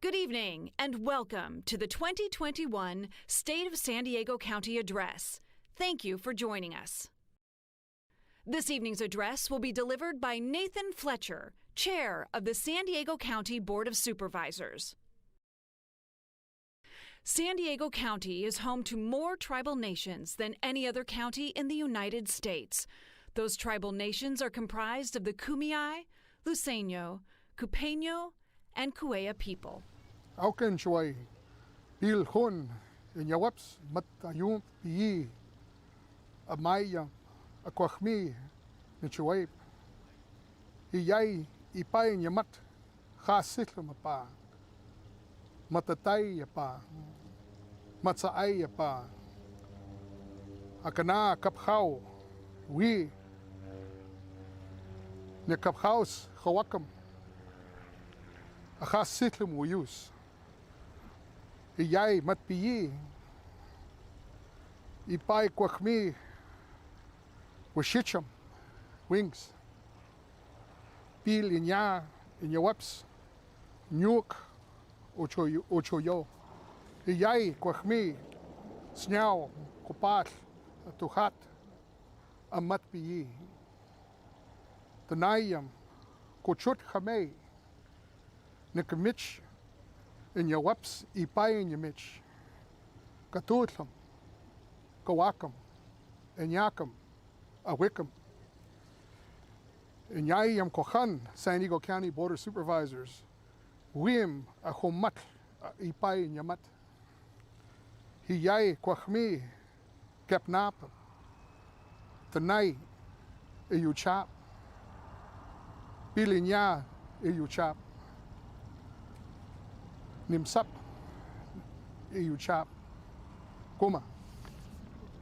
Good evening and welcome to the 2021 State of San Diego County Address. Thank you for joining us. This evening's address will be delivered by Nathan Fletcher, Chair of the San Diego County Board of Supervisors. San Diego County is home to more tribal nations than any other county in the United States. Those tribal nations are comprised of the Kumeyaay, Luiseño, Cupeño, and Kuea people. Auken choy bil hun in yawaps mat ayum pi amaya akwachmi ni choy iyay ipay nyamat khasit mapa matatay pa matsaay pa akana kaphaw wi ne kaphaus khawakam Akasitlum uyus. Iyay matpiyi. Ipay kwakmi. Washicham. Wings. Pil inya waps. Nyuk. Ochoyo. Iyay kwakmi. Snyaw. Kupat. Tuhat. Amatpiyi. Tanayam. Kochut khamay. Nikamich in your waps, ipay in your mitch. Katutlam, Kawakam, and Yakam, Awikam. In Yayam Kochan, San Diego County Board of Supervisors, Wim, Ahomat, ipay in Yamat. Hiyay Kwachmi, Kepnapam, Tanay, Iyuchap, Bilinya, Iyuchap. Nimsap, Iyuchap, Kuma.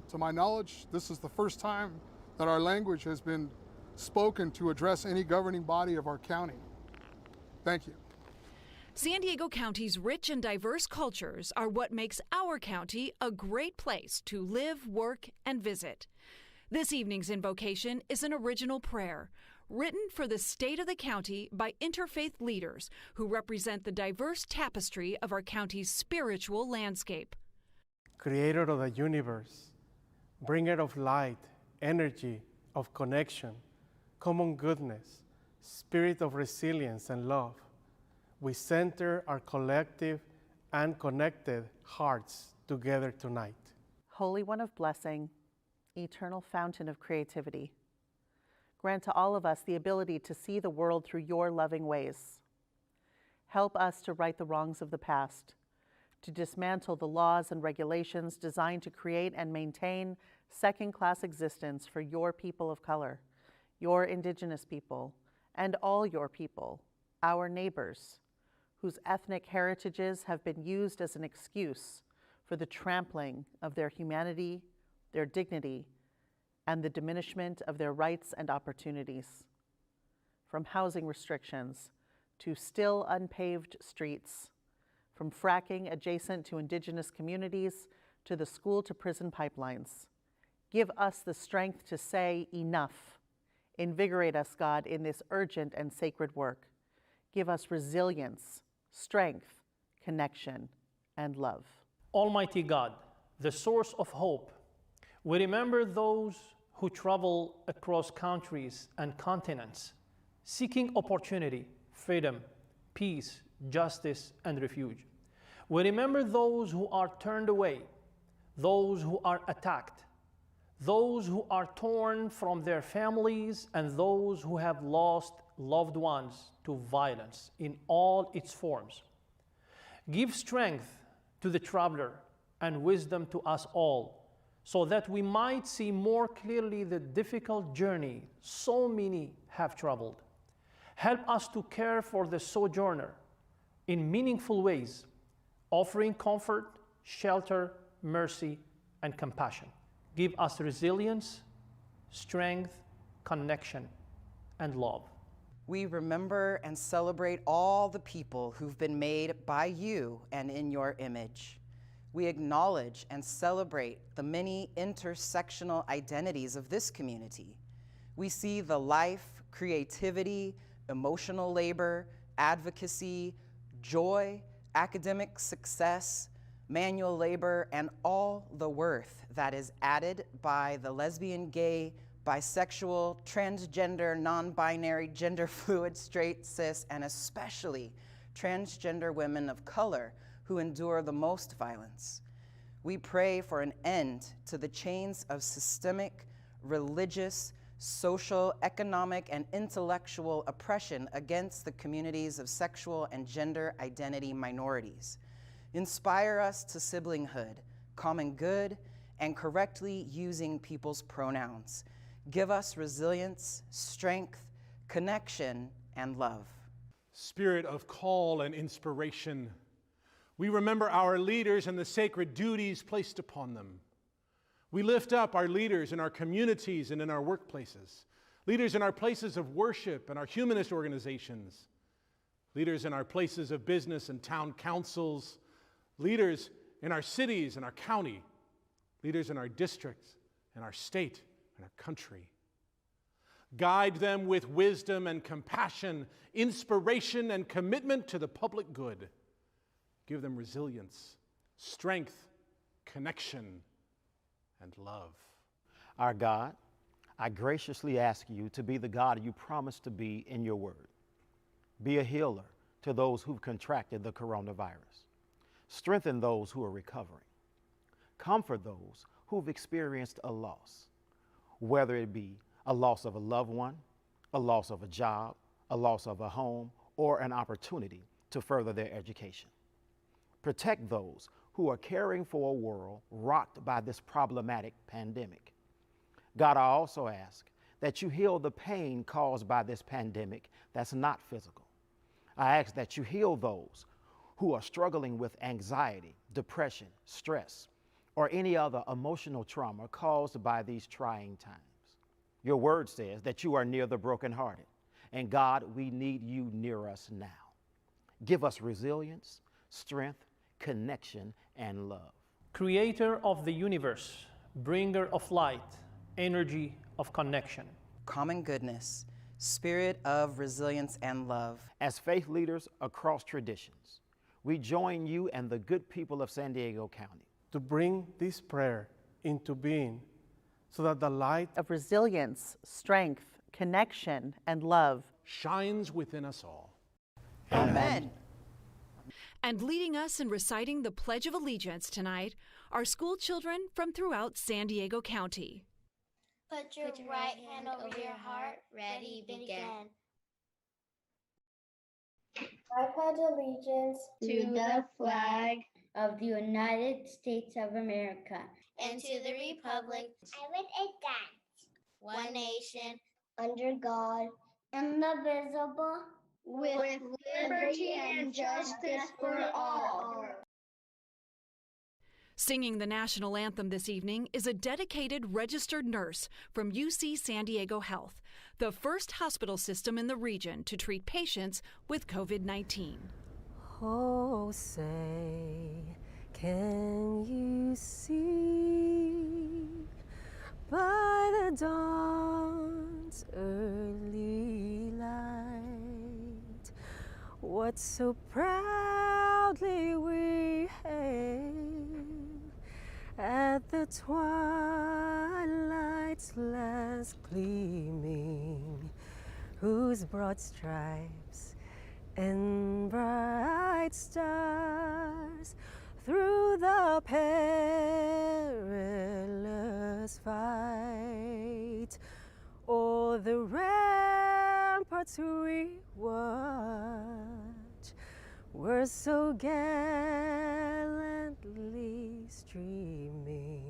To my knowledge, this is the first time that our language has been spoken to address any governing body of our county. Thank you. San Diego County's rich and diverse cultures are what makes our county a great place to live, work, and visit. This evening's invocation is an original prayer written for the state of the county by interfaith leaders who represent the diverse tapestry of our county's spiritual landscape. Creator of the universe, bringer of light, energy, of connection, common goodness, spirit of resilience and love, we center our collective and connected hearts together tonight. Holy One of blessing, eternal fountain of creativity, grant to all of us the ability to see the world through your loving ways. Help us to right the wrongs of the past, to dismantle the laws and regulations designed to create and maintain second-class existence for your people of color, your indigenous people, and all your people, our neighbors, whose ethnic heritages have been used as an excuse for the trampling of their humanity, their dignity, and the diminishment of their rights and opportunities. From housing restrictions to still unpaved streets, from fracking adjacent to indigenous communities to the school to prison pipelines. Give us the strength to say enough. Invigorate us, God, in this urgent and sacred work. Give us resilience, strength, connection, and love. Almighty God, the source of hope, we remember those who travel across countries and continents, seeking opportunity, freedom, peace, justice, and refuge. We remember those who are turned away, those who are attacked, those who are torn from their families, and those who have lost loved ones to violence in all its forms. Give strength to the traveler and wisdom to us all, so that we might see more clearly the difficult journey so many have traveled. Help us to care for the sojourner in meaningful ways, offering comfort, shelter, mercy, and compassion. Give us resilience, strength, connection, and love. We remember and celebrate all the people who've been made by you and in your image. We acknowledge and celebrate the many intersectional identities of this community. We see the life, creativity, emotional labor, advocacy, joy, academic success, manual labor, and all the worth that is added by the lesbian, gay, bisexual, transgender, non-binary, gender fluid, straight, cis, and especially transgender women of color who endure the most violence. We pray for an end to the chains of systemic, religious, social, economic, and intellectual oppression against the communities of sexual and gender identity minorities. Inspire us to siblinghood, common good, and correctly using people's pronouns. Give us resilience, strength, connection, and love. Spirit of call and inspiration, we remember our leaders and the sacred duties placed upon them. We lift up our leaders in our communities and in our workplaces, leaders in our places of worship and our humanist organizations, leaders in our places of business and town councils, leaders in our cities and our county, leaders in our districts and our state and our country. Guide them with wisdom and compassion, inspiration and commitment to the public good. Give them resilience, strength, connection, and love. Our God, I graciously ask you to be the God you promised to be in your word. Be a healer to those who've contracted the coronavirus. Strengthen those who are recovering. Comfort those who've experienced a loss, whether it be a loss of a loved one, a loss of a job, a loss of a home, or an opportunity to further their education. Protect those who are caring for a world rocked by this problematic pandemic. God, I also ask that you heal the pain caused by this pandemic that's not physical. I ask that you heal those who are struggling with anxiety, depression, stress, or any other emotional trauma caused by these trying times. Your word says that you are near the brokenhearted, and God, we need you near us now. Give us resilience, strength, connection, and love. Creator of the universe, bringer of light, energy of connection. Common goodness, spirit of resilience and love. As faith leaders across traditions, we join you and the good people of San Diego County to bring this prayer into being so that the light of resilience, strength, connection, and love shines within us all. Amen. And leading us in reciting the Pledge of Allegiance tonight are school children from throughout San Diego County. Put your right hand over your heart. Ready, begin. I pledge allegiance To the flag of the United States of America and to the republic I would adapt one nation under God, indivisible, with liberty and justice for all. Singing the national anthem this evening is a dedicated registered nurse from UC San Diego Health, the first hospital system in the region to treat patients with COVID-19. Oh, say, can you see by the dawn's early light what so proudly we hailed at the twilight's last gleaming, whose broad stripes and bright stars through the perilous fight o'er the ramparts we watch were so gallantly streaming,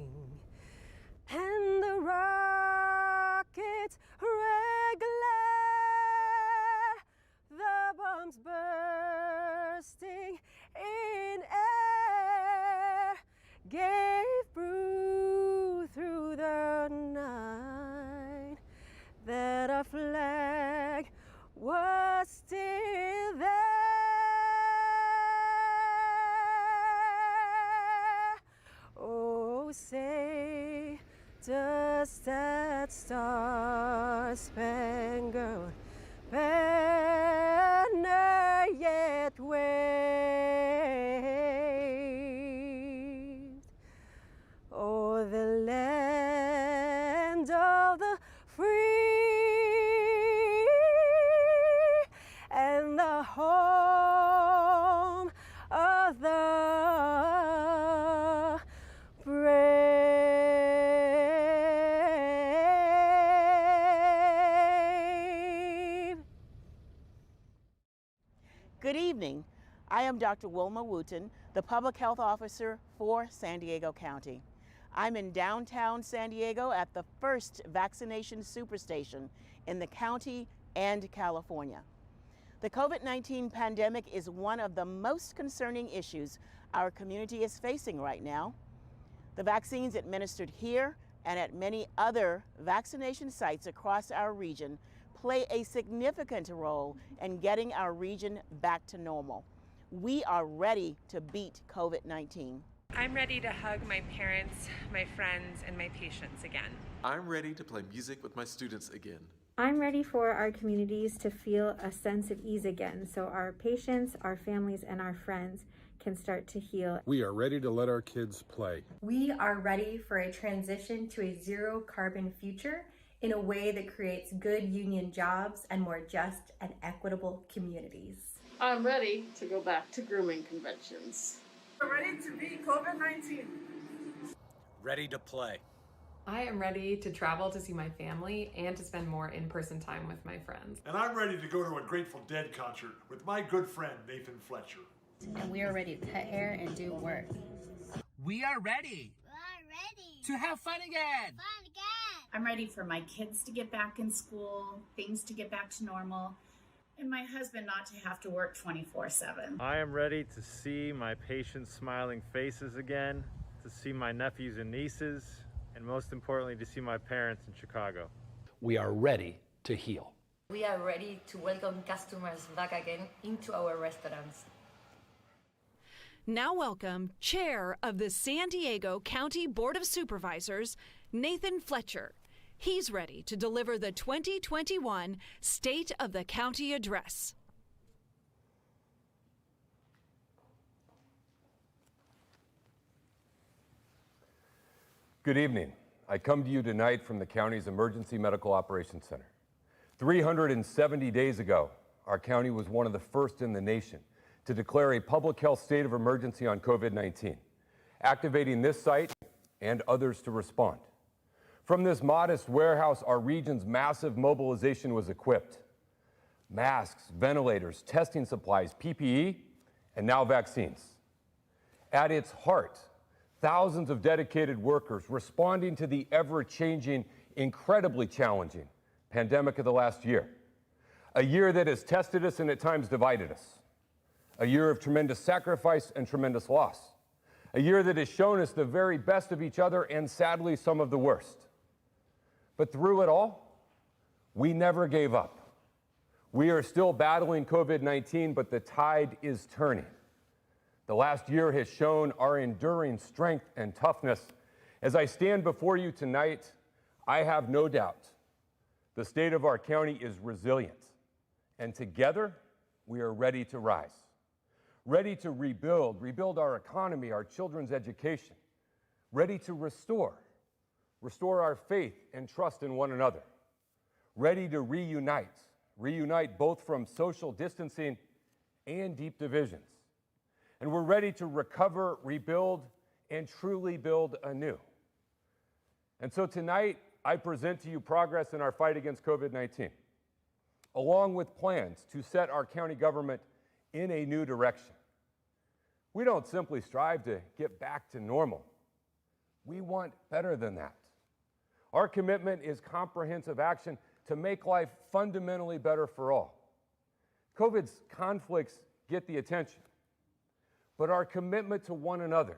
and the rockets red glare, the bombs bursting in air, gave proof through the night that our flag was still there. Oh, say, does that star-spangled banner yet wave? evening. I am Dr. Wilma Wooten, the Public Health Officer for San Diego County. I'm in downtown San Diego at the first vaccination superstation in the county and California. The COVID-19 pandemic is one of the most concerning issues our community is facing right now. The vaccines administered here and at many other vaccination sites across our region play a significant role in getting our region back to normal. We are ready to beat COVID-19. I'm ready to hug my parents, my friends, and my patients again. I'm ready to play music with my students again. I'm ready for our communities to feel a sense of ease again, so our patients, our families, and our friends can start to heal. We are ready to let our kids play. We are ready for a transition to a zero carbon future in a way that creates good union jobs and more just and equitable communities. I'm ready to go back to grooming conventions. I'm ready to beat COVID-19. Ready to play. I am ready to travel to see my family and to spend more in-person time with my friends. And I'm ready to go to a Grateful Dead concert with my good friend, Nathan Fletcher. And we are ready to cut hair and do work. We are ready. To have fun again. I'm ready for my kids to get back in school, things to get back to normal, and my husband not to have to work 24/7. I am ready to see my patients' smiling faces again, to see my nephews and nieces, and most importantly, to see my parents in Chicago. We are ready to heal. We are ready to welcome customers back again into our restaurants. Now welcome Chair of the San Diego County Board of Supervisors, Nathan Fletcher. He's ready to deliver the 2021 State of the County Address. Good evening. I come to you tonight from the county's Emergency Medical Operations Center. 370 days ago, our county was one of the first in the nation to declare a public health state of emergency on COVID-19, activating this site and others to respond. From this modest warehouse, our region's massive mobilization was equipped. Masks, ventilators, testing supplies, PPE, and now vaccines. At its heart, thousands of dedicated workers responding to the ever-changing, incredibly challenging pandemic of the last year. A year that has tested us and at times divided us. A year of tremendous sacrifice and tremendous loss. A year that has shown us the very best of each other and sadly some of the worst. But through it all, we never gave up. We are still battling COVID-19, but the tide is turning. The last year has shown our enduring strength and toughness. As I stand before you tonight, I have no doubt the state of our county is resilient, and together we are ready to rise. Ready to rebuild our economy, our children's education. Ready to restore our faith and trust in one another. Ready to reunite both from social distancing and deep divisions. And we're ready to recover, rebuild, and truly build anew. And so tonight, I present to you progress in our fight against COVID-19, along with plans to set our county government in a new direction. We don't simply strive to get back to normal. We want better than that. Our commitment is comprehensive action to make life fundamentally better for all. COVID's conflicts get the attention, but our commitment to one another,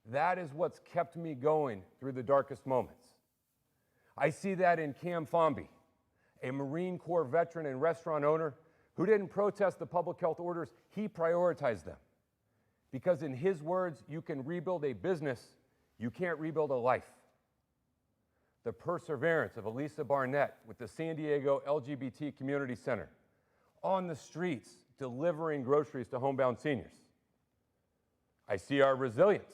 that is what's kept me going through the darkest moments. I see that in Cam Fomby, a Marine Corps veteran and restaurant owner who didn't protest the public health orders, he prioritized them. Because in his words, you can rebuild a business, you can't rebuild a life. The perseverance of Elisa Barnett with the San Diego LGBT Community Center, on the streets delivering groceries to homebound seniors. I see our resilience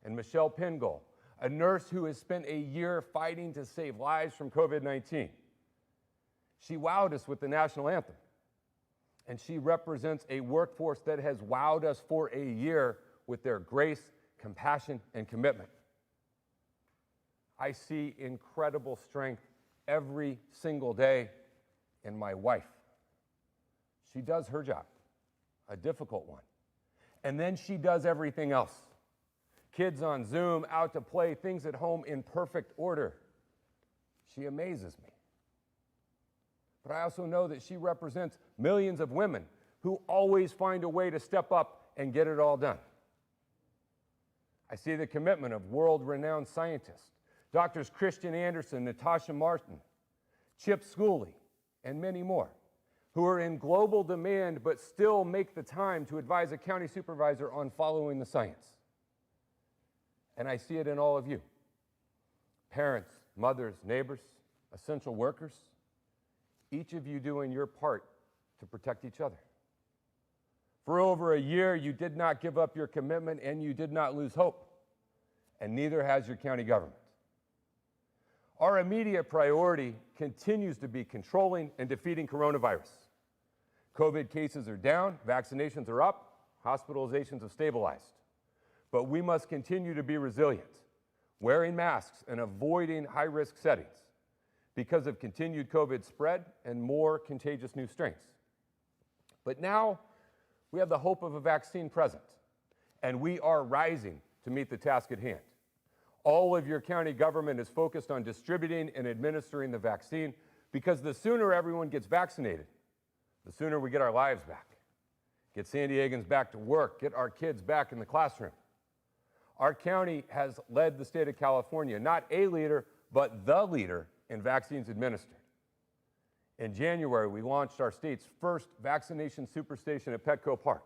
in Michelle Pingol, a nurse who has spent a year fighting to save lives from COVID-19. She wowed us with the national anthem. And she represents a workforce that has wowed us for a year with their grace, compassion, and commitment. I see incredible strength every single day in my wife. She does her job. a difficult one. And then she does everything else. Kids on Zoom, out to play, things at home in perfect order. She amazes me. But I also know that she represents millions of women who always find a way to step up and get it all done. I see the commitment of world-renowned scientists, Doctors Christian Anderson, Natasha Martin, Chip Schooley, and many more, who are in global demand but still make the time to advise a county supervisor on following the science. And I see it in all of you. Parents, mothers, neighbors, essential workers, each of you doing your part to protect each other. For over a year, you did not give up your commitment and you did not lose hope, and neither has your county government. Our immediate priority continues to be controlling and defeating coronavirus. COVID cases are down, vaccinations are up, hospitalizations have stabilized. But we must continue to be resilient, wearing masks and avoiding high-risk settings because of continued COVID spread and more contagious new strains. But now we have the hope of a vaccine present, and we are rising to meet the task at hand. All of your county government is focused on distributing and administering the vaccine because the sooner everyone gets vaccinated, the sooner we get our lives back, get San Diegans back to work, get our kids back in the classroom. Our county has led the state of California, not a leader, but the leader in vaccines administered. In January, we launched our state's first vaccination superstation at Petco Park.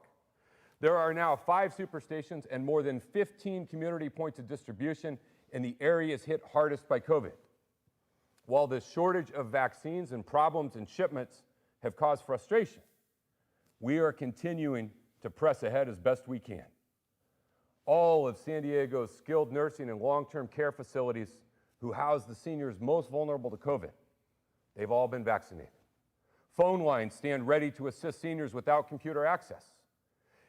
There are now 5 superstations and more than 15 community points of distribution in the areas hit hardest by COVID. While the shortage of vaccines and problems in shipments have caused frustration, we are continuing to press ahead as best we can. All of San Diego's skilled nursing and long-term care facilities who house the seniors most vulnerable to COVID, they've all been vaccinated. Phone lines stand ready to assist seniors without computer access.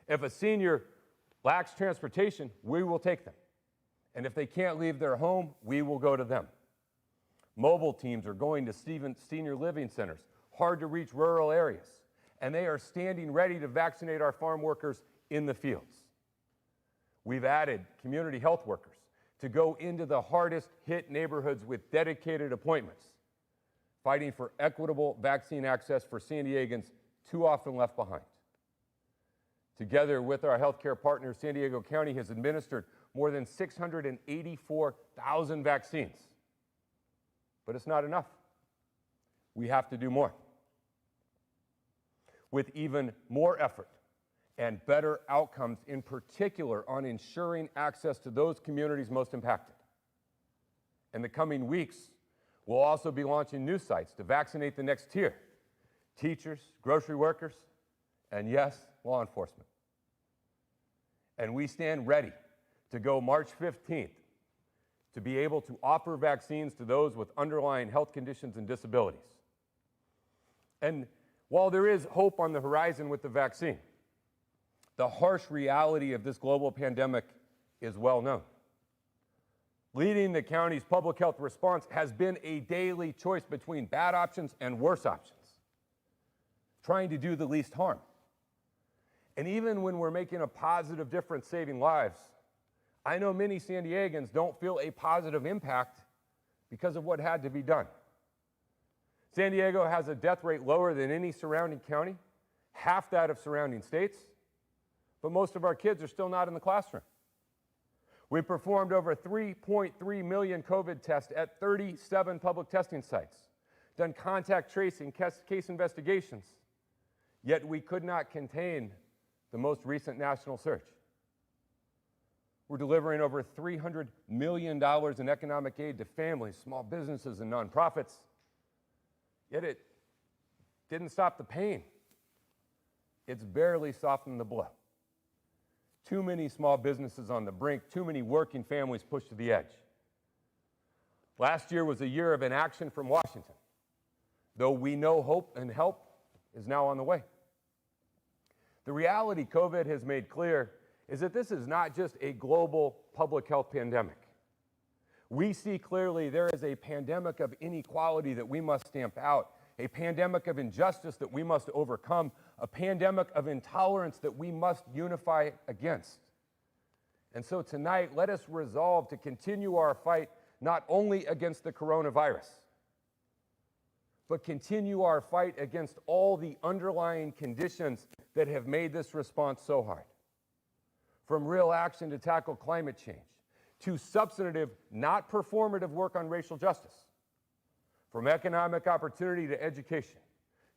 If a senior lacks transportation, we will take them. And if they can't leave their home, we will go to them. Mobile teams are going to senior living centers, hard to reach rural areas, and they are standing ready to vaccinate our farm workers in the fields. We've added community health workers to go into the hardest hit neighborhoods with dedicated appointments, fighting for equitable vaccine access for San Diegans too often left behind. Together with our healthcare partners, San Diego County has administered more than 684,000 vaccines. But it's not enough. We have to do more. With even more effort and better outcomes, in particular on ensuring access to those communities most impacted. In the coming weeks, we'll also be launching new sites to vaccinate the next tier: teachers, grocery workers, and yes, law enforcement. And we stand ready to go March 15th to be able to offer vaccines to those with underlying health conditions and disabilities. And while there is hope on the horizon with the vaccine, the harsh reality of this global pandemic is well known. Leading the county's public health response has been a daily choice between bad options and worse options, trying to do the least harm. And even when we're making a positive difference saving lives, I know many San Diegans don't feel a positive impact because of what had to be done. San Diego has a death rate lower than any surrounding county, half that of surrounding states, but most of our kids are still not in the classroom. We performed over 3.3 million COVID tests at 37 public testing sites, done contact tracing, case investigations, yet we could not contain the most recent national surge. We're delivering over $300 million in economic aid to families, small businesses, and nonprofits, yet it didn't stop the pain. It's barely softened the blow. Too many small businesses on the brink, too many working families pushed to the edge. Last year was a year of inaction from Washington, though we know hope and help is now on the way. The reality COVID has made clear is that this is not just a global public health pandemic. We see clearly there is a pandemic of inequality that we must stamp out, a pandemic of injustice that we must overcome, a pandemic of intolerance that we must unify against. And so tonight, let us resolve to continue our fight not only against the coronavirus, but continue our fight against all the underlying conditions that have made this response so hard. From real action to tackle climate change, to substantive, not performative work on racial justice, from economic opportunity to education,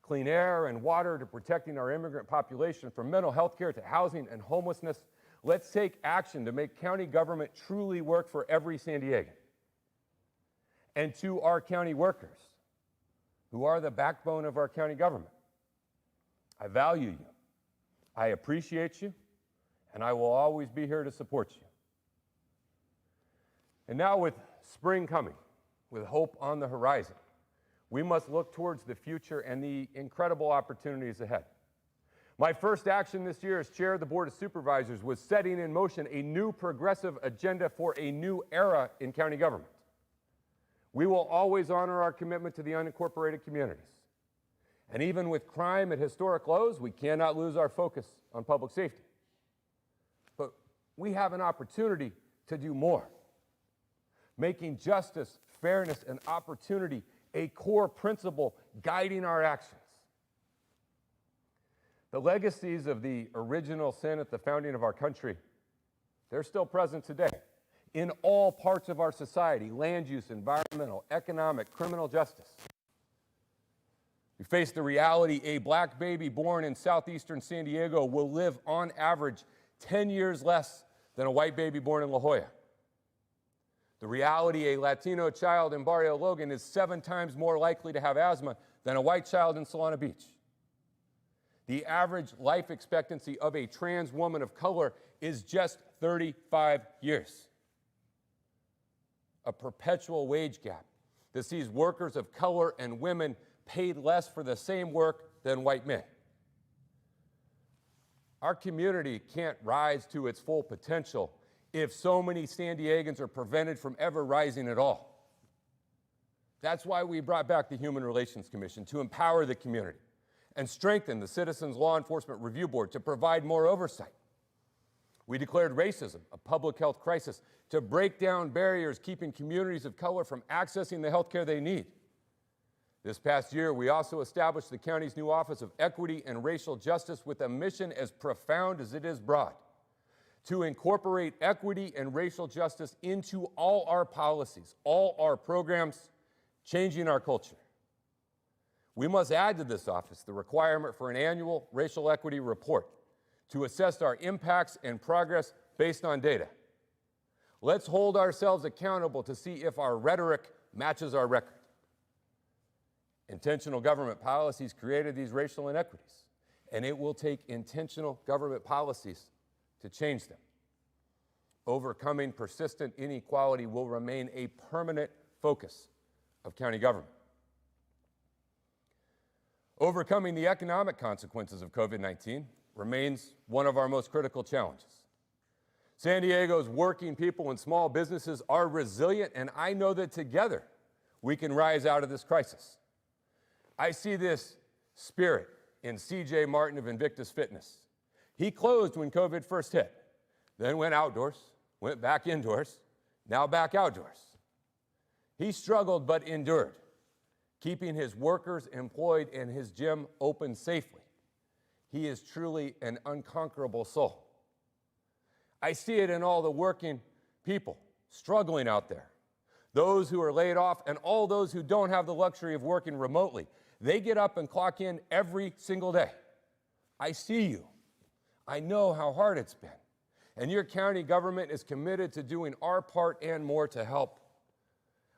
clean air and water to protecting our immigrant population, from mental health care to housing and homelessness. Let's take action to make county government truly work for every San Diegan. And to our county workers, who are the backbone of our county government, I value you, I appreciate you, and I will always be here to support you. And now, with spring coming, with hope on the horizon, we must look towards the future and the incredible opportunities ahead. My first action this year as chair of the Board of Supervisors was setting in motion a new progressive agenda for a new era in county government. We will always honor our commitment to the unincorporated communities. And even with crime at historic lows, we cannot lose our focus on public safety. But we have an opportunity to do more, making justice, fairness, and opportunity a core principle guiding our actions. The legacies of the original sin at the founding of our country, they're still present today in all parts of our society: land use, environmental, economic, criminal justice. We face the reality a black baby born in southeastern San Diego will live on average 10 years less than a white baby born in La Jolla. The reality a Latino child in Barrio Logan is 7 times more likely to have asthma than a white child in Solana Beach. The average life expectancy of a trans woman of color is just 35 years. A perpetual wage gap that sees workers of color and women paid less for the same work than white men. Our community can't rise to its full potential if so many San Diegans are prevented from ever rising at all. That's why we brought back the Human Relations Commission, to empower the community and strengthen the Citizens Law Enforcement Review Board to provide more oversight. We declared racism a public health crisis to break down barriers keeping communities of color from accessing the health care they need. This past year, we also established the county's new Office of Equity and Racial Justice with a mission as profound as it is broad: to incorporate equity and racial justice into all our policies, all our programs, changing our culture. We must add to this office the requirement for an annual racial equity report to assess our impacts and progress based on data. Let's hold ourselves accountable to see if our rhetoric matches our record. Intentional government policies created these racial inequities, and it will take intentional government policies to change them. Overcoming persistent inequality will remain a permanent focus of county government. Overcoming the economic consequences of COVID-19 remains one of our most critical challenges. San Diego's working people and small businesses are resilient, and I know that together we can rise out of this crisis. I see this spirit in C.J. Martin of Invictus Fitness. He closed when COVID first hit, then went outdoors, went back indoors, now back outdoors. He struggled but endured, keeping his workers employed and his gym open safely. He is truly an unconquerable soul. I see it in all the working people struggling out there, those who are laid off and all those who don't have the luxury of working remotely. They get up and clock in every single day. I see you. I know how hard it's been. And your county government is committed to doing our part and more to help.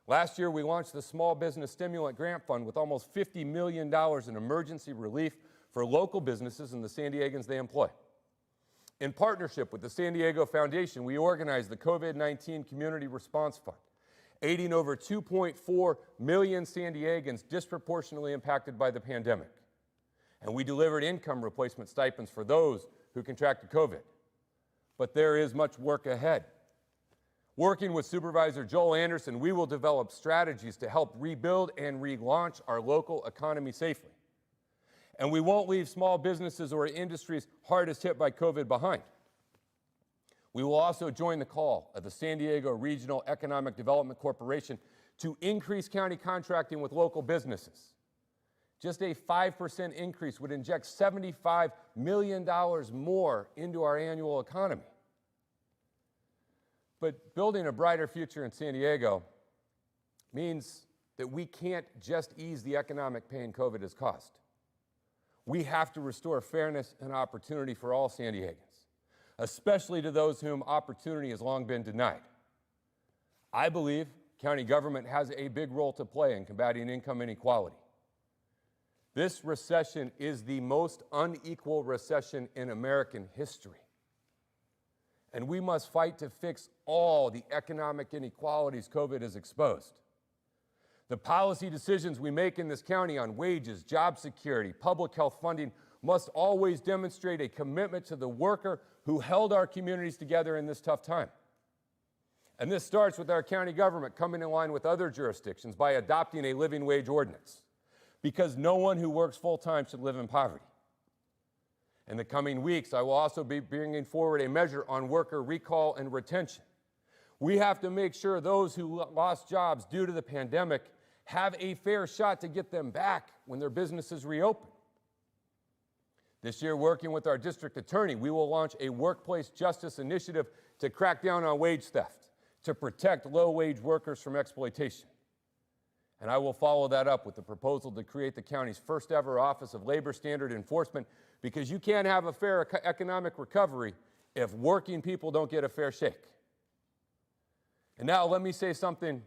Last year, we launched the Small Business Stimulant Grant Fund with almost $50 million in emergency relief for local businesses and the San Diegans they employ. In partnership with the San Diego Foundation, we organized the COVID-19 Community Response Fund, aiding over 2.4 million San Diegans disproportionately impacted by the pandemic. And we delivered income replacement stipends for those who contracted COVID. But there is much work ahead. Working with Supervisor Joel Anderson, we will develop strategies to help rebuild and relaunch our local economy safely. And we won't leave small businesses or industries hardest hit by COVID behind. We will also join the call of the San Diego Regional Economic Development Corporation to increase county contracting with local businesses. Just a 5% increase would inject $75 million more into our annual economy. But building a brighter future in San Diego means that we can't just ease the economic pain COVID has caused. We have to restore fairness and opportunity for all San Diegans, especially to those whom opportunity has long been denied. I believe county government has a big role to play in combating income inequality. This recession is the most unequal recession in American history. And we must fight to fix all the economic inequalities COVID has exposed. The policy decisions we make in this county on wages, job security, public health funding must always demonstrate a commitment to the worker who held our communities together in this tough time. And this starts with our county government coming in line with other jurisdictions by adopting a living wage ordinance, because no one who works full-time should live in poverty. In the coming weeks, I will also be bringing forward a measure on worker recall and retention. We have to make sure those who lost jobs due to the pandemic have a fair shot to get them back when their businesses reopen. This year, working with our district attorney, we will launch a workplace justice initiative to crack down on wage theft, to protect low-wage workers from exploitation. And I will follow that up with the proposal to create the county's first ever Office of Labor Standard Enforcement, because you can't have a fair economic recovery if working people don't get a fair shake. And now let me say something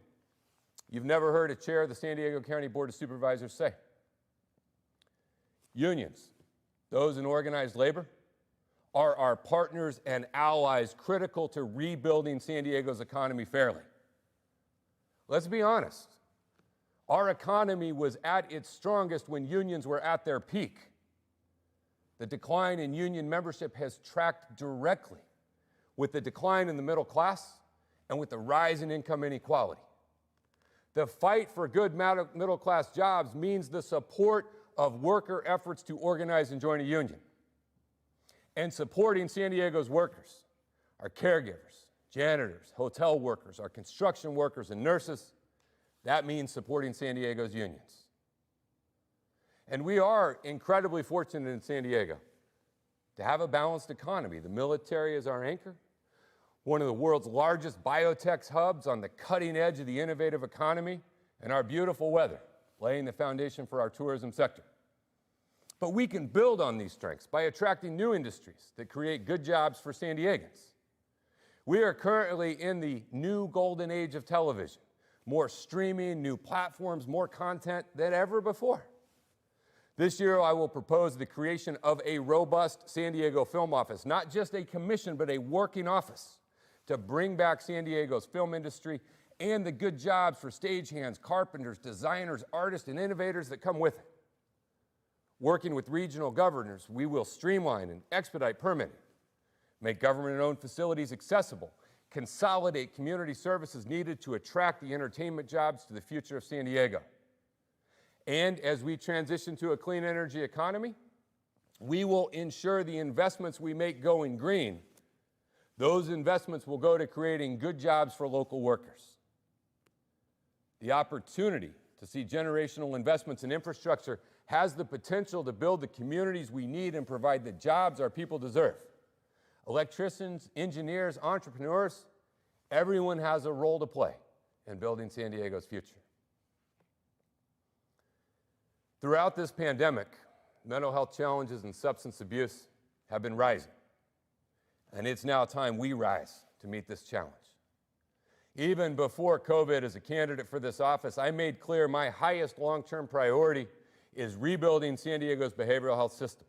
you've never heard a chair of the San Diego County Board of Supervisors say. Unions, those in organized labor, are our partners and allies critical to rebuilding San Diego's economy fairly. Let's be honest. Our economy was at its strongest when unions were at their peak. The decline in union membership has tracked directly with the decline in the middle class and with the rise in income inequality. The fight for good middle-class jobs means the support of worker efforts to organize and join a union. And supporting San Diego's workers, our caregivers, janitors, hotel workers, our construction workers, and nurses, that means supporting San Diego's unions. And we are incredibly fortunate in San Diego to have a balanced economy. The military is our anchor, one of the world's largest biotech hubs on the cutting edge of the innovative economy, and our beautiful weather, laying the foundation for our tourism sector. But we can build on these strengths by attracting new industries that create good jobs for San Diegans. We are currently in the new golden age of television. More streaming, new platforms, more content than ever before. This year, I will propose the creation of a robust San Diego film office, not just a commission, but a working office to bring back San Diego's film industry and the good jobs for stagehands, carpenters, designers, artists, and innovators that come with it. Working with regional governors, we will streamline and expedite permitting, make government-owned facilities accessible, consolidate community services needed to attract the entertainment jobs to the future of San Diego. And as we transition to a clean energy economy, we will ensure the investments we make going green. Those investments will go to creating good jobs for local workers. The opportunity to see generational investments in infrastructure has the potential to build the communities we need and provide the jobs our people deserve. Electricians, engineers, entrepreneurs, everyone has a role to play in building San Diego's future. Throughout this pandemic, mental health challenges and substance abuse have been rising. And it's now time we rise to meet this challenge. Even before COVID, as a candidate for this office, I made clear my highest long-term priority is rebuilding San Diego's behavioral health system,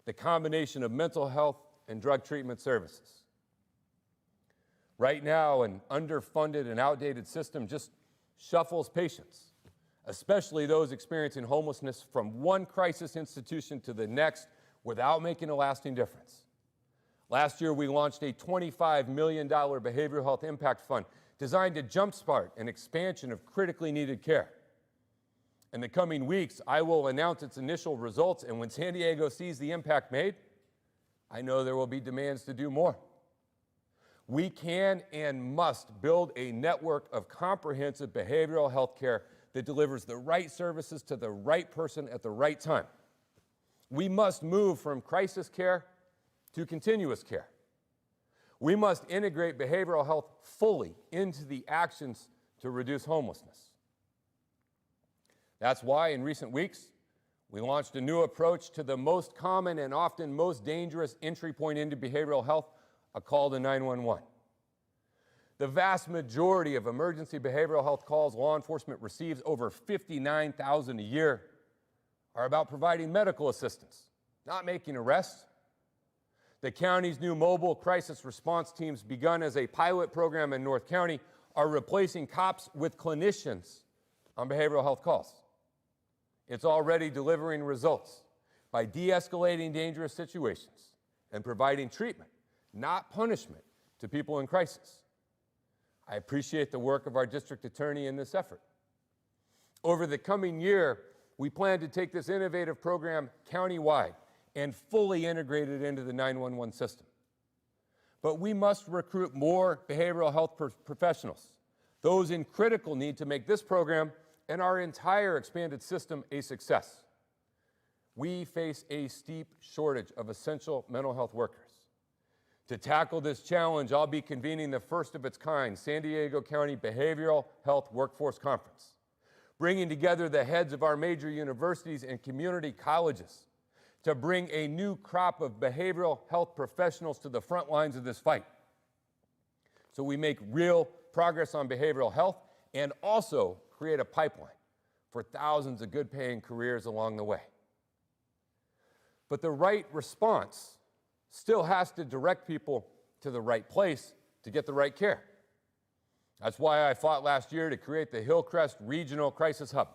the combination of mental health and drug treatment services. Right now, an underfunded and outdated system just shuffles patients, especially those experiencing homelessness, from one crisis institution to the next without making a lasting difference. Last year, we launched a $25 million behavioral health impact fund designed to jumpstart an expansion of critically needed care. In the coming weeks, I will announce its initial results, and when San Diego sees the impact made, I know there will be demands to do more. We can and must build a network of comprehensive behavioral health care that delivers the right services to the right person at the right time. We must move from crisis care to continuous care. We must integrate behavioral health fully into the actions to reduce homelessness. That's why in recent weeks, we launched a new approach to the most common and often most dangerous entry point into behavioral health, a call to 911. The vast majority of emergency behavioral health calls law enforcement receives, over 59,000 a year, are about providing medical assistance, not making arrests. The county's new mobile crisis response teams, begun as a pilot program in North County, are replacing cops with clinicians on behavioral health calls. It's already delivering results by de-escalating dangerous situations and providing treatment, not punishment, to people in crisis. I appreciate the work of our district attorney in this effort. Over the coming year, we plan to take this innovative program countywide and fully integrate it into the 911 system. But we must recruit more behavioral health professionals, those in critical need to make this program and our entire expanded system a success. We face a steep shortage of essential mental health workers. To tackle this challenge, I'll be convening the first of its kind San Diego County Behavioral Health Workforce Conference, bringing together the heads of our major universities and community colleges to bring a new crop of behavioral health professionals to the front lines of this fight, so we make real progress on behavioral health and also create a pipeline for thousands of good-paying careers along the way. But the right response still has to direct people to the right place to get the right care. That's why I fought last year to create the Hillcrest Regional Crisis Hub.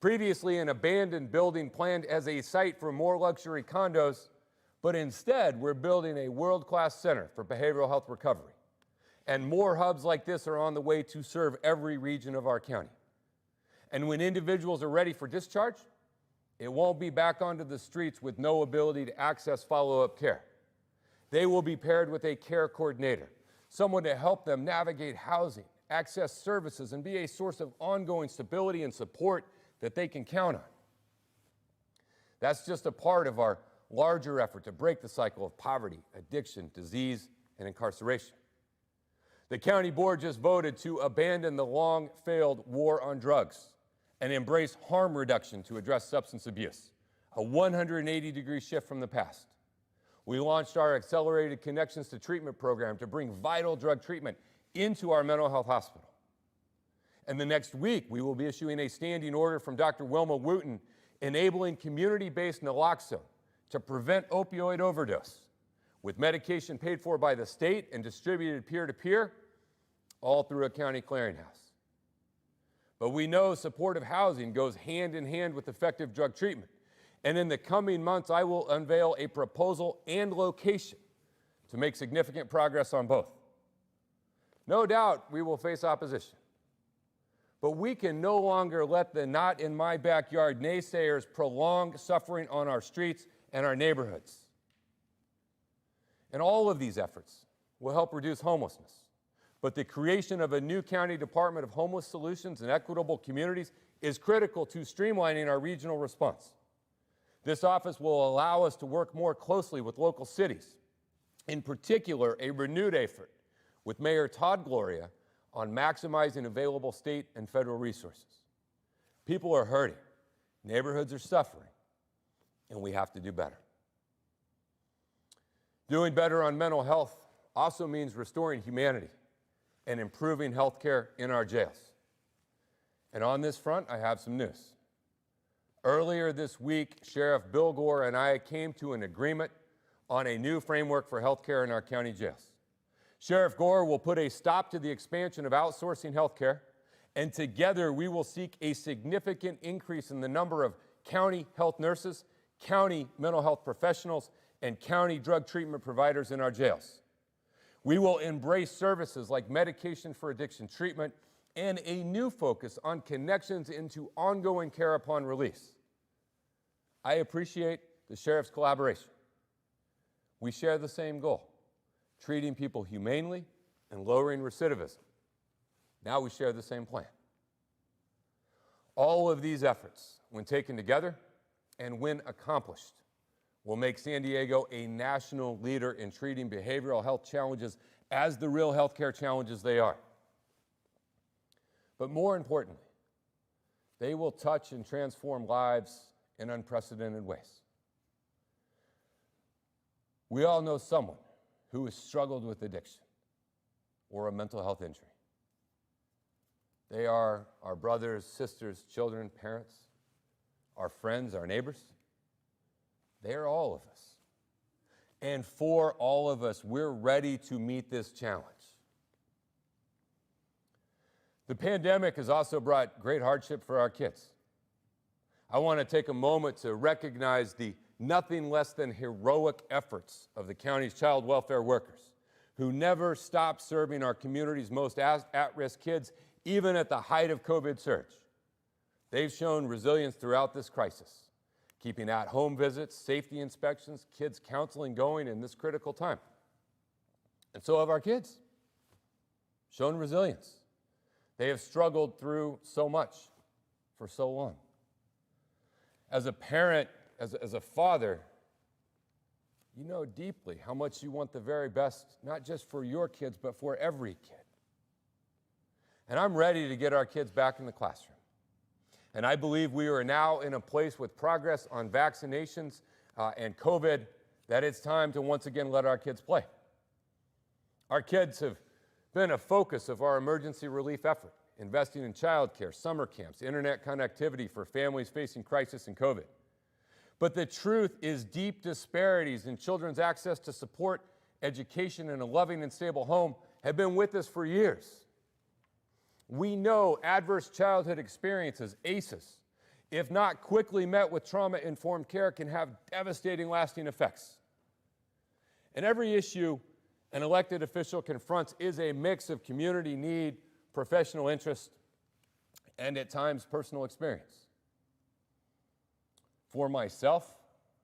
Previously an abandoned building planned as a site for more luxury condos, but instead we're building a world-class center for behavioral health recovery. And more hubs like this are on the way to serve every region of our county. And when individuals are ready for discharge, it won't be back onto the streets with no ability to access follow-up care. They will be paired with a care coordinator, someone to help them navigate housing, access services, and be a source of ongoing stability and support that they can count on. That's just a part of our larger effort to break the cycle of poverty, addiction, disease, and incarceration. The county board just voted to abandon the long-failed war on drugs and embrace harm reduction to address substance abuse, a 180-degree shift from the past. We launched our Accelerated Connections to Treatment program to bring vital drug treatment into our mental health hospital. And the next week, we will be issuing a standing order from Dr. Wilma Wooten enabling community-based naloxone to prevent opioid overdose, with medication paid for by the state and distributed peer-to-peer, all through a county clearinghouse. But we know supportive housing goes hand in hand with effective drug treatment. And in the coming months, I will unveil a proposal and location to make significant progress on both. No doubt we will face opposition, but we can no longer let the "not in my backyard" naysayers prolong suffering on our streets and our neighborhoods. And all of these efforts will help reduce homelessness. But the creation of a new county Department of Homeless Solutions and Equitable Communities is critical to streamlining our regional response. This office will allow us to work more closely with local cities, in particular a renewed effort with Mayor Todd Gloria on maximizing available state and federal resources. People are hurting, neighborhoods are suffering, and we have to do better. Doing better on mental health also means restoring humanity and improving health care in our jails. And on this front, I have some news. Earlier this week, Sheriff Bill Gore and I came to an agreement on a new framework for health care in our county jails. Sheriff Gore will put a stop to the expansion of outsourcing health care, and together we will seek a significant increase in the number of county health nurses, county mental health professionals, and county drug treatment providers in our jails. We will embrace services like medication for addiction treatment and a new focus on connections into ongoing care upon release. I appreciate the sheriff's collaboration. We share the same goal, treating people humanely and lowering recidivism. Now we share the same plan. All of these efforts, when taken together and when accomplished, will make San Diego a national leader in treating behavioral health challenges as the real healthcare challenges they are. But more importantly, they will touch and transform lives in unprecedented ways. We all know someone who has struggled with addiction or a mental health injury. They are our brothers, sisters, children, parents, our friends, our neighbors. They are all of us. And for all of us, we're ready to meet this challenge. The pandemic has also brought great hardship for our kids. I want to take a moment to recognize the nothing less than heroic efforts of the county's child welfare workers, who never stopped serving our community's most at-risk kids, even at the height of COVID surge. They've shown resilience throughout this crisis, keeping at-home visits, safety inspections, kids counseling going in this critical time. And so have our kids, shown resilience. They have struggled through so much for so long. As a parent, as a father, you know deeply how much you want the very best, not just for your kids, but for every kid. And I'm ready to get our kids back in the classroom. And I believe we are now in a place with progress on vaccinations and COVID that it's time to once again let our kids play. Our kids have been a focus of our emergency relief effort, investing in childcare, summer camps, internet connectivity for families facing crisis and COVID. But the truth is deep disparities in children's access to support, education, and a loving and stable home have been with us for years. We know adverse childhood experiences, ACEs, if not quickly met with trauma-informed care, can have devastating lasting effects. And every issue an elected official confronts is a mix of community need, professional interest, and at times personal experience. For myself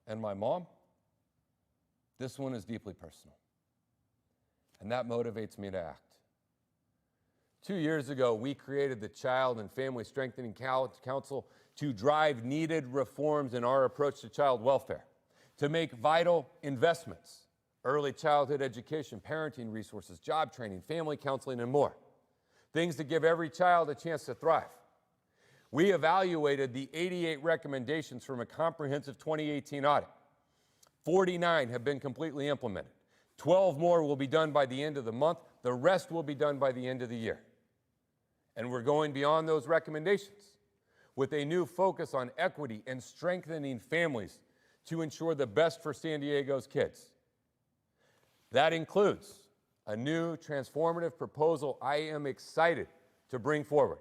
and my mom, this one is deeply personal, and that motivates me to act. 2 years ago, we created the Child and Family Strengthening Council to drive needed reforms in our approach to child welfare, to make vital investments, early childhood education, parenting resources, job training, family counseling, and more. Things to give every child a chance to thrive. We evaluated the 88 recommendations from a comprehensive 2018 audit. 49 have been completely implemented. 12 more will be done by the end of the month. The rest will be done by the end of the year. And we're going beyond those recommendations with a new focus on equity and strengthening families to ensure the best for San Diego's kids. That includes a new transformative proposal I am excited to bring forward.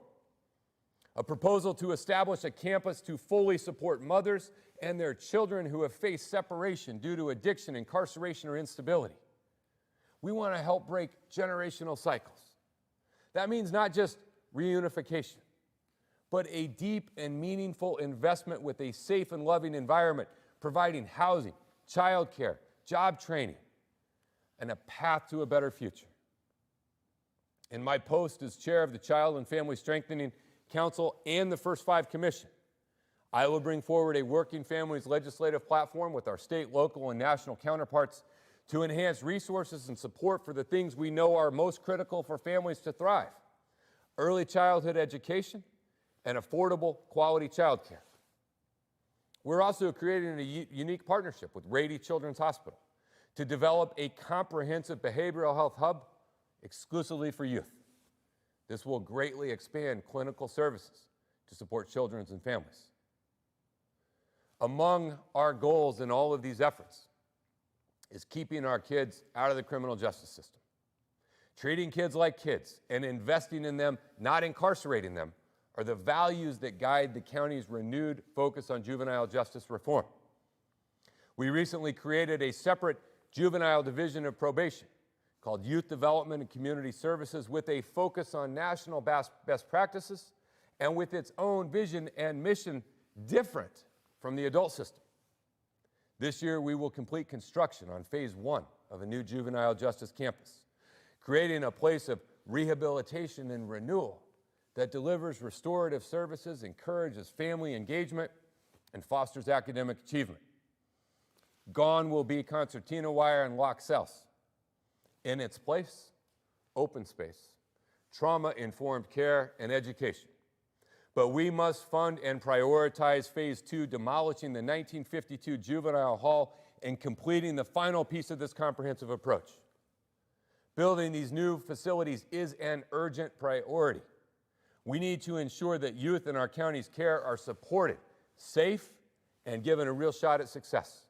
A proposal to establish a campus to fully support mothers and their children who have faced separation due to addiction, incarceration, or instability. We want to help break generational cycles. That means not just reunification, but a deep and meaningful investment with a safe and loving environment, providing housing, childcare, job training, and a path to a better future. In my post as chair of the Child and Family Strengthening Council and the First Five Commission, I will bring forward a working families legislative platform with our state, local, and national counterparts to enhance resources and support for the things we know are most critical for families to thrive: early childhood education and affordable quality childcare. We're also creating a unique partnership with Rady Children's Hospital to develop a comprehensive behavioral health hub exclusively for youth. This will greatly expand clinical services to support children and families. Among our goals in all of these efforts is keeping our kids out of the criminal justice system, treating kids like kids, and investing in them, not incarcerating them, are the values that guide the county's renewed focus on juvenile justice reform. We recently created a separate juvenile division of probation called Youth Development and Community Services, with a focus on national best practices and with its own vision and mission different from the adult system. This year, we will complete construction on phase 1 of a new juvenile justice campus, creating a place of rehabilitation and renewal that delivers restorative services, encourages family engagement, and fosters academic achievement. Gone will be concertina wire and locked cells. In its place, open space, trauma-informed care, and education. But we must fund and prioritize phase 2, demolishing the 1952 juvenile hall and completing the final piece of this comprehensive approach. Building these new facilities is an urgent priority. We need to ensure that youth in our county's care are supported, safe, and given a real shot at success.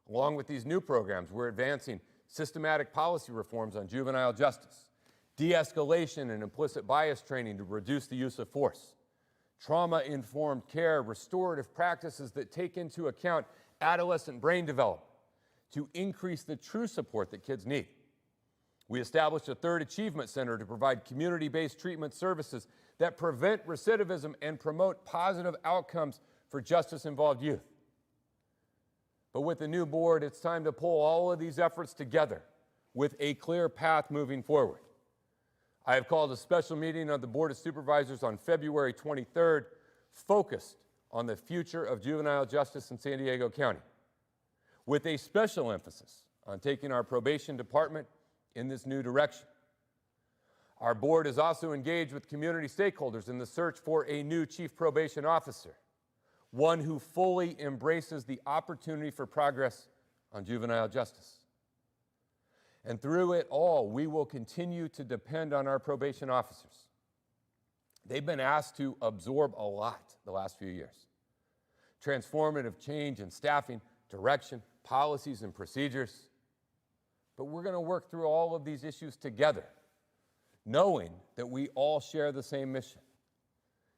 Along with these new programs, we're advancing systematic policy reforms on juvenile justice, de-escalation and implicit bias training to reduce the use of force, trauma-informed care, restorative practices that take into account adolescent brain development to increase the true support that kids need. We established a third achievement center to provide community-based treatment services that prevent recidivism and promote positive outcomes for justice-involved youth. But with the new board, it's time to pull all of these efforts together with a clear path moving forward. I have called a special meeting of the Board of Supervisors on February 23rd, focused on the future of juvenile justice in San Diego County, with a special emphasis on taking our probation department in this new direction. Our board is also engaged with community stakeholders in the search for a new chief probation officer, one who fully embraces the opportunity for progress on juvenile justice. And through it all, we will continue to depend on our probation officers. They've been asked to absorb a lot the last few years. Transformative change in staffing, direction, policies, and procedures. But we're going to work through all of these issues together, knowing that we all share the same mission: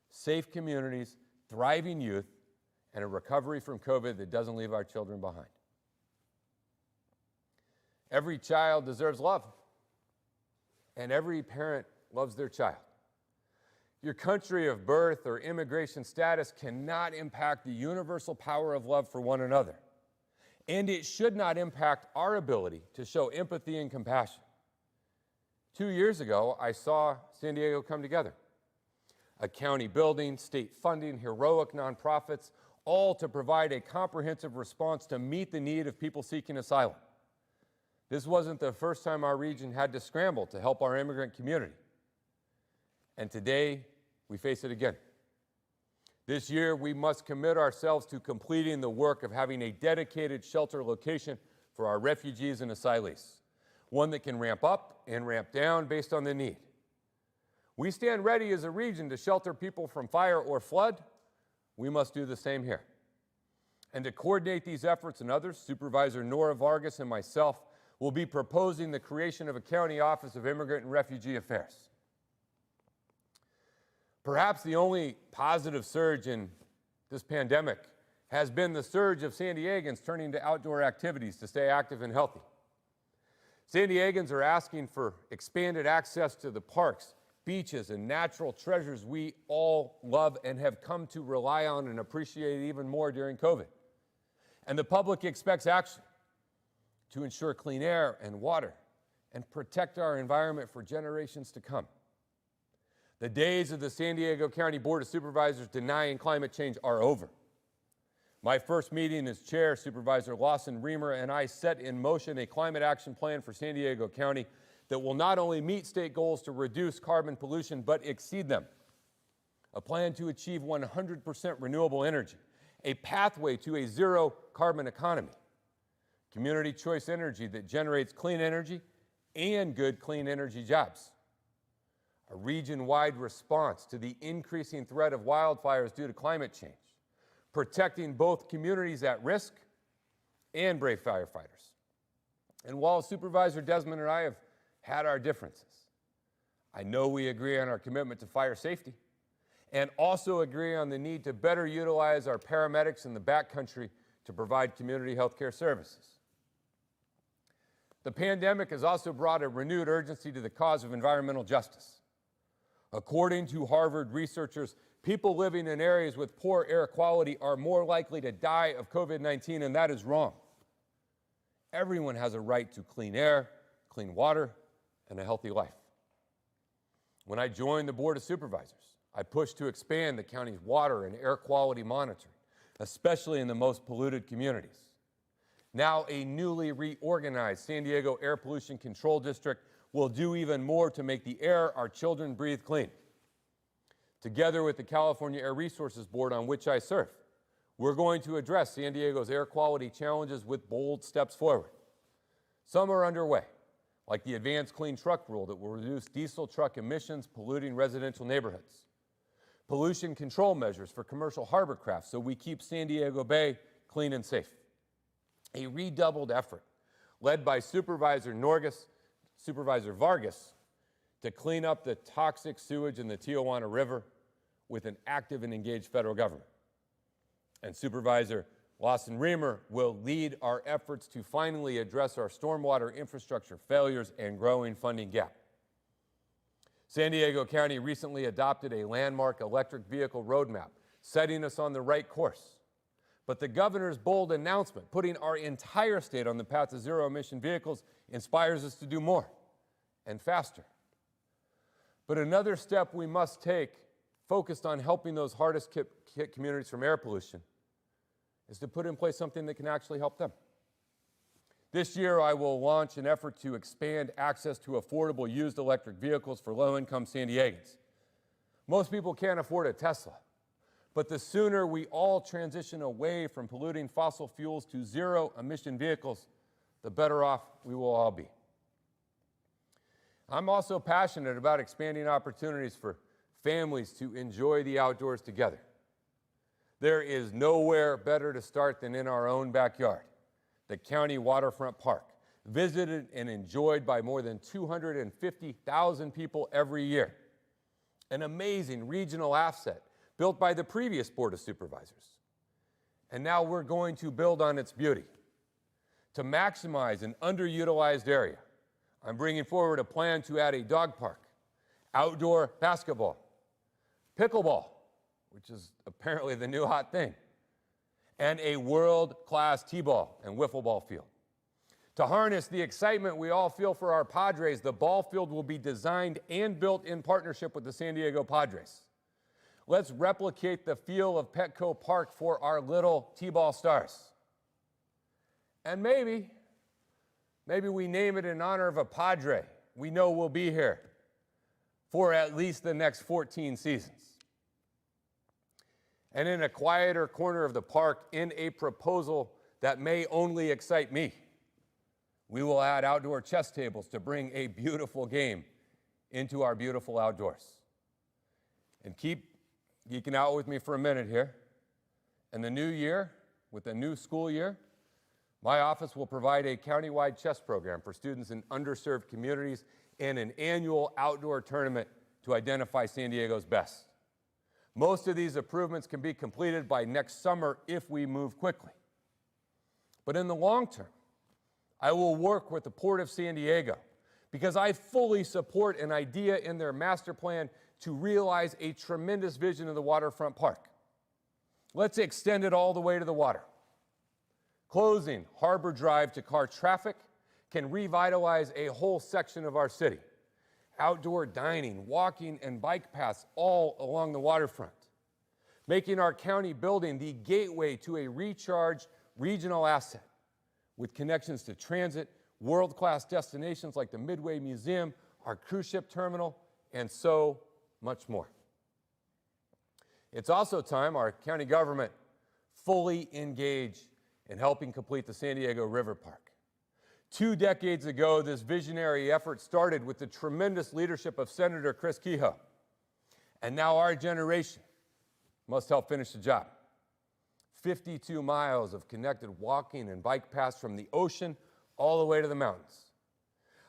safe communities, thriving youth, and a recovery from COVID that doesn't leave our children behind. Every child deserves love, and every parent loves their child. Your country of birth or immigration status cannot impact the universal power of love for one another, and it should not impact our ability to show empathy and compassion. 2 years ago, I saw San Diego come together. A county building, state funding, heroic nonprofits, all to provide a comprehensive response to meet the need of people seeking asylum. This wasn't the first time our region had to scramble to help our immigrant community. And today, we face it again. This year, we must commit ourselves to completing the work of having a dedicated shelter location for our refugees and asylees, one that can ramp up and ramp down based on the need. We stand ready as a region to shelter people from fire or flood. We must do the same here. And to coordinate these efforts and others, Supervisor Nora Vargas and myself will be proposing the creation of a county office of immigrant and refugee affairs. Perhaps the only positive surge in this pandemic has been the surge of San Diegans turning to outdoor activities to stay active and healthy. San Diegans are asking for expanded access to the parks, beaches, and natural treasures we all love and have come to rely on and appreciate even more during COVID. And the public expects action to ensure clean air and water and protect our environment for generations to come. The days of the San Diego County Board of Supervisors denying climate change are over. My first meeting as chair, Supervisor Lawson Reamer and I set in motion a climate action plan for San Diego County that will not only meet state goals to reduce carbon pollution, but exceed them. A plan to achieve 100% renewable energy, a pathway to a zero carbon economy, community choice energy that generates clean energy and good clean energy jobs, a region-wide response to the increasing threat of wildfires due to climate change, protecting both communities at risk and brave firefighters. And while Supervisor Desmond and I have had our differences, I know we agree on our commitment to fire safety and also agree on the need to better utilize our paramedics in the backcountry to provide community health care services. The pandemic has also brought a renewed urgency to the cause of environmental justice. According to Harvard researchers, people living in areas with poor air quality are more likely to die of COVID-19, and that is wrong. Everyone has a right to clean air, clean water, and a healthy life. When I joined the Board of Supervisors, I pushed to expand the county's water and air quality monitoring, especially in the most polluted communities. Now, a newly reorganized San Diego Air Pollution Control District will do even more to make the air our children breathe clean. Together with the California Air Resources Board, on which I serve, we're going to address San Diego's air quality challenges with bold steps forward. Some are underway, like the Advanced Clean Truck Rule that will reduce diesel truck emissions polluting residential neighborhoods, pollution control measures for commercial harbor craft so we keep San Diego Bay clean and safe, a redoubled effort led by Supervisor Vargas to clean up the toxic sewage in the Tijuana River with an active and engaged federal government. And Supervisor Lawson-Remer will lead our efforts to finally address our stormwater infrastructure failures and growing funding gap. San Diego County recently adopted a landmark electric vehicle roadmap, setting us on the right course. But the governor's bold announcement, putting our entire state on the path to zero-emission vehicles, inspires us to do more and faster. But another step we must take, focused on helping those hardest hit communities from air pollution, is to put in place something that can actually help them. This year, I will launch an effort to expand access to affordable used electric vehicles for low-income San Diegans. Most people can't afford a Tesla, but the sooner we all transition away from polluting fossil fuels to zero-emission vehicles, the better off we will all be. I'm also passionate about expanding opportunities for families to enjoy the outdoors together. There is nowhere better to start than in our own backyard, the County Waterfront Park, visited and enjoyed by more than 250,000 people every year. An amazing regional asset built by the previous Board of Supervisors. And now we're going to build on its beauty. To maximize an underutilized area, I'm bringing forward a plan to add a dog park, outdoor basketball, pickleball, which is apparently the new hot thing, and a world-class t-ball and wiffle ball field. To harness the excitement we all feel for our Padres, the ball field will be designed and built in partnership with the San Diego Padres. Let's replicate the feel of Petco Park for our little t-ball stars. And maybe we name it in honor of a Padre we know will be here for at least the next 14 seasons. And in a quieter corner of the park, in a proposal that may only excite me, we will add outdoor chess tables to bring a beautiful game into our beautiful outdoors. And keep geeking out with me for a minute here. In the new year, with the new school year, my office will provide a countywide chess program for students in underserved communities and an annual outdoor tournament to identify San Diego's best. Most of these improvements can be completed by next summer if we move quickly. But in the long term, I will work with the Port of San Diego because I fully support an idea in their master plan to realize a tremendous vision of the waterfront park. Let's extend it all the way to the water. Closing Harbor Drive to car traffic can revitalize a whole section of our city. Outdoor dining, walking, and bike paths all along the waterfront, making our county building the gateway to a recharged regional asset with connections to transit, world-class destinations like the Midway Museum, our cruise ship terminal, and so much more. It's also time our county government fully engage in helping complete the San Diego River Park. 2 decades ago, this visionary effort started with the tremendous leadership of Senator Chris Kehoe. And now our generation must help finish the job. 52 miles of connected walking and bike paths from the ocean all the way to the mountains.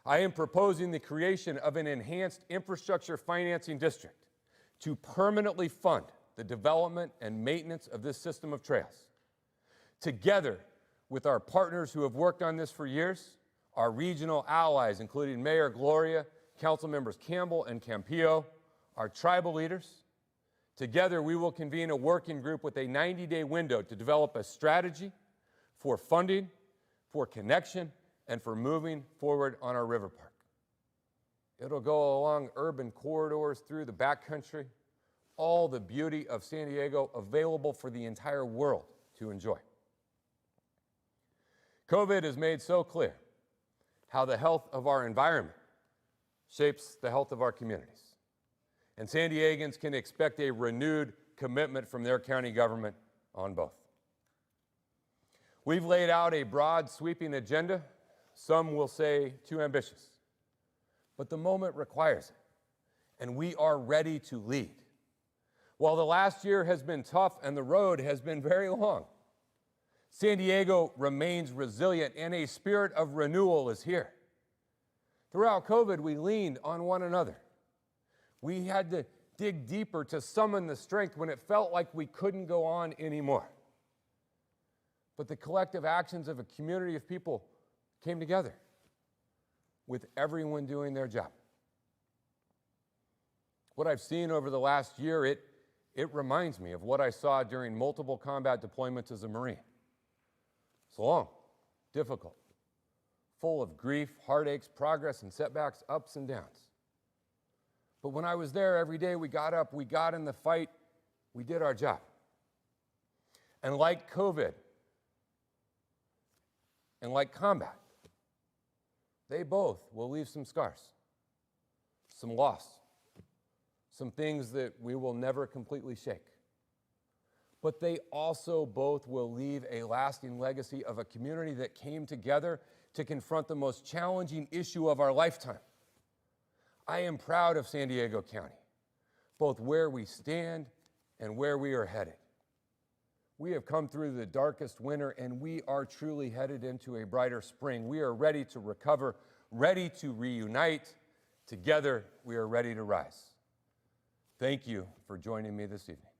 I am proposing the creation of an enhanced infrastructure financing district to permanently fund the development and maintenance of this system of trails. Together with our partners who have worked on this for years, our regional allies, including Mayor Gloria, Council Members Campbell and Campillo, our tribal leaders. Together, we will convene a working group with a 90-day window to develop a strategy for funding, for connection, and for moving forward on our river park. It'll go along urban corridors through the backcountry, all the beauty of San Diego available for the entire world to enjoy. COVID has made so clear how the health of our environment shapes the health of our communities. And San Diegans can expect a renewed commitment from their county government on both. We've laid out a broad, sweeping agenda. Some will say too ambitious. But the moment requires it, and we are ready to lead. While the last year has been tough and the road has been very long, San Diego remains resilient and a spirit of renewal is here. Throughout COVID, we leaned on one another. We had to dig deeper to summon the strength when it felt like we couldn't go on anymore. But the collective actions of a community of people came together, with everyone doing their job. What I've seen over the last year, it reminds me of what I saw during multiple combat deployments as a Marine. It's long, difficult, full of grief, heartaches, progress, and setbacks, ups and downs. But when I was there every day, we got up, we got in the fight, we did our job. And like COVID, and like combat, they both will leave some scars, some loss, some things that we will never completely shake. But they also both will leave a lasting legacy of a community that came together to confront the most challenging issue of our lifetime. I am proud of San Diego County, both where we stand and where we are headed. We have come through the darkest winter, and we are truly headed into a brighter spring. We are ready to recover, ready to reunite. Together, we are ready to rise. Thank you for joining me this evening.